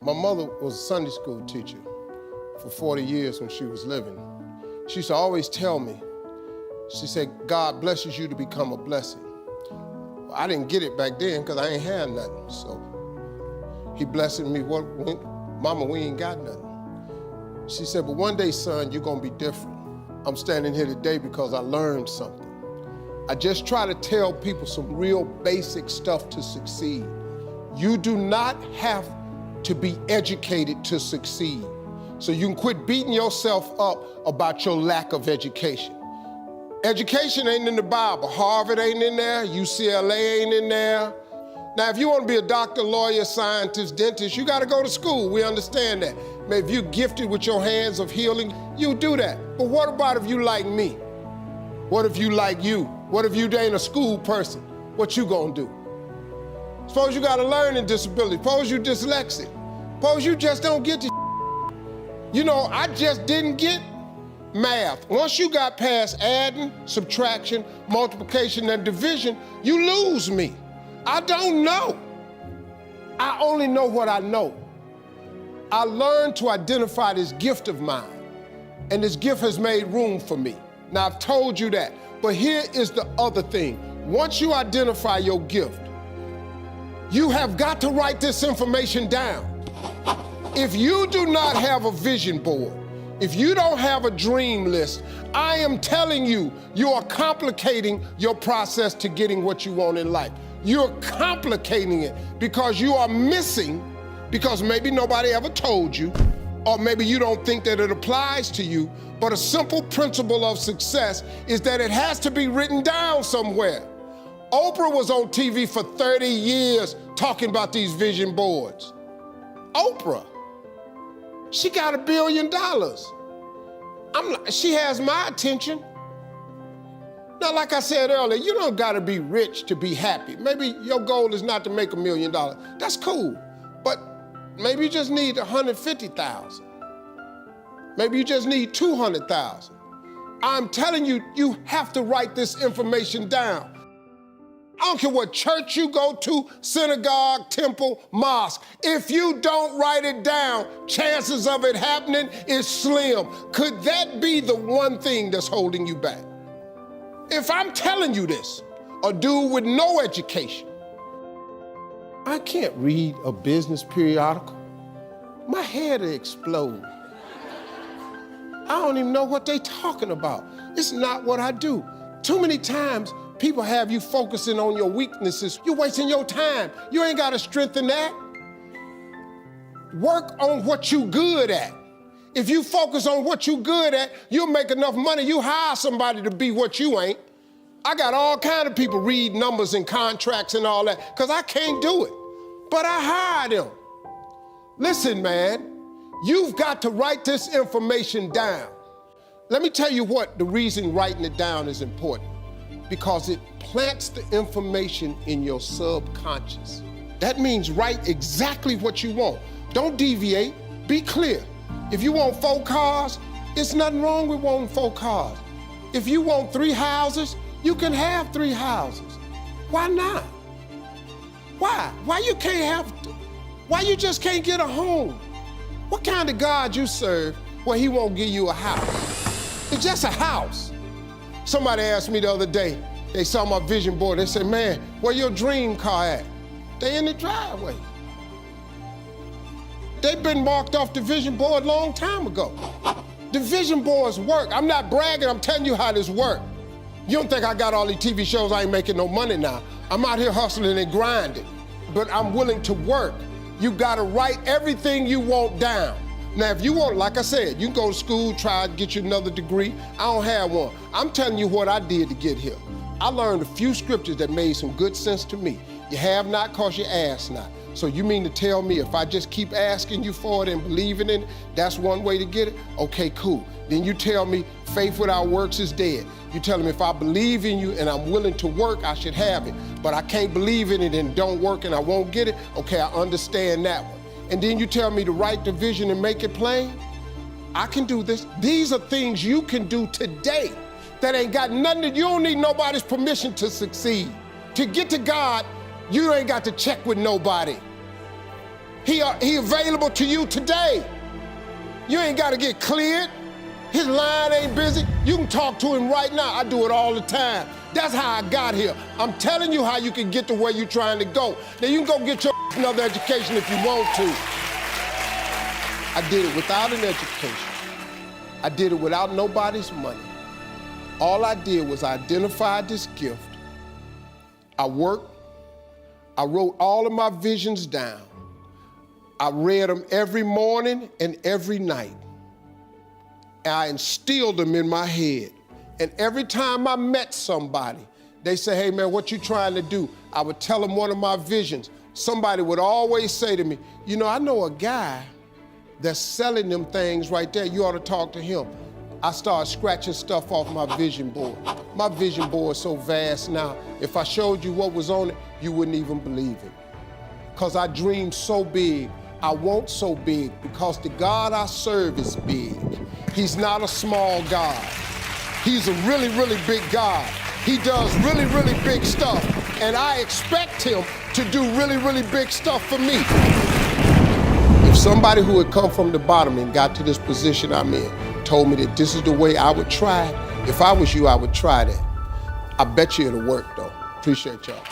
My mother was a Sunday school teacher for 40 years when she was living. She used to always tell me, she said, God blesses you to become a blessing. Well, I didn't get it back then because I ain't had nothing. So he blessed me, Mama, we ain't got nothing. She said, but one day, son, you're gonna be different. I'm standing here today because I learned something. I just try to tell people some real basic stuff to succeed. You do not have to be educated to succeed. So you can quit beating yourself up about your lack of education. Education ain't in the Bible. Harvard ain't in there, UCLA ain't in there. Now, if you want to be a doctor, lawyer, scientist, dentist, you got to go to school. We understand that. Maybe if you're gifted with your hands of healing, you do that. But what about if you like me? What if you like you? What if you ain't a school person? What you gonna do? Suppose you got a learning disability. Suppose you dyslexic. Suppose you just don't get the You know, I just didn't get math. Once you got past adding, subtraction, multiplication, and division, you lose me. I don't know. I only know what I know. I learned to identify this gift of mine, and this gift has made room for me. Now, I've told you that, but here is the other thing. Once you identify your gift, you have got to write this information down. If you do not have a vision board, if you don't have a dream list, I am telling you, you are complicating your process to getting what you want in life. You're complicating it because you are missing, because maybe nobody ever told you, or maybe you don't think that it applies to you, but a simple principle of success is that it has to be written down somewhere. Oprah was on TV for 30 years talking about these vision boards. Oprah, she got $1 billion. She has my attention. Now, like I said earlier, you don't gotta be rich to be happy. Maybe your goal is not to make $1 million. That's cool, but maybe you just need 150,000. Maybe you just need 200,000. I'm telling you, you have to write this information down. I don't care what church you go to, synagogue, temple, mosque. If you don't write it down, chances of it happening is slim. Could that be the one thing that's holding you back? If I'm telling you this, a dude with no education, I can't read a business periodical. My head will explode. I don't even know what they talking about. It's not what I do. Too many times, people have you focusing on your weaknesses. You're wasting your time. You ain't gotta strengthen that. Work on what you good at. If you focus on what you good at, you'll make enough money, you hire somebody to be what you ain't. I got all kind of people read numbers and contracts and all that, because I can't do it. But I hire them. Listen, man, you've got to write this information down. Let me tell you what the reason writing it down is important. Because it plants the information in your subconscious. That means write exactly what you want. Don't deviate, be clear. If you want 4 cars, it's nothing wrong with wanting 4 cars. If you want 3 houses, you can have 3 houses. Why not? Why? Why you just can't get a home? What kind of God you serve where he won't give you a house? It's just a house. Somebody asked me the other day, they saw my vision board, they said, man, where your dream car at? They in the driveway. They've been marked off the vision board a long time ago. The vision boards work. I'm not bragging, I'm telling you how this works. You don't think I got all these TV shows, I ain't making no money now. I'm out here hustling and grinding, but I'm willing to work. You gotta write everything you want down. Now, if you want, like I said, you can go to school, try to get you another degree. I don't have one. I'm telling you what I did to get here. I learned a few scriptures that made some good sense to me. You have not because you ask not. So you mean to tell me if I just keep asking you for it and believing in it, that's one way to get it? Okay, cool. Then you tell me faith without works is dead. You tell me if I believe in you and I'm willing to work, I should have it. But I can't believe in it and don't work and I won't get it. Okay, I understand that one. And then you tell me to write the vision and make it plain? I can do this. These are things you can do today that ain't got nothing, you don't need nobody's permission to succeed. To get to God, you ain't got to check with nobody. He available to you today. You ain't got to get cleared. His line ain't busy. You can talk to him right now. I do it all the time. That's how I got here. I'm telling you how you can get to where you're trying to go. Now you can go get your another education if you want to. I did it without an education. I did it without nobody's money. All I did was identify this gift. I worked. I wrote all of my visions down. I read them every morning and every night. And I instilled them in my head. And every time I met somebody, they say, hey man, what you trying to do? I would tell them one of my visions. Somebody would always say to me, you know, I know a guy that's selling them things right there. You ought to talk to him. I started scratching stuff off my vision board. My vision board is so vast now, if I showed you what was on it, you wouldn't even believe it. Because I dreamed so big. I want so big because the God I serve is big. He's not a small God. He's a really, really big God. He does really, really big stuff. And I expect him to do really, really big stuff for me. If somebody who had come from the bottom and got to this position I'm in told me that this is the way I would try it, if I was you, I would try that. I bet you it'll work though. Appreciate y'all.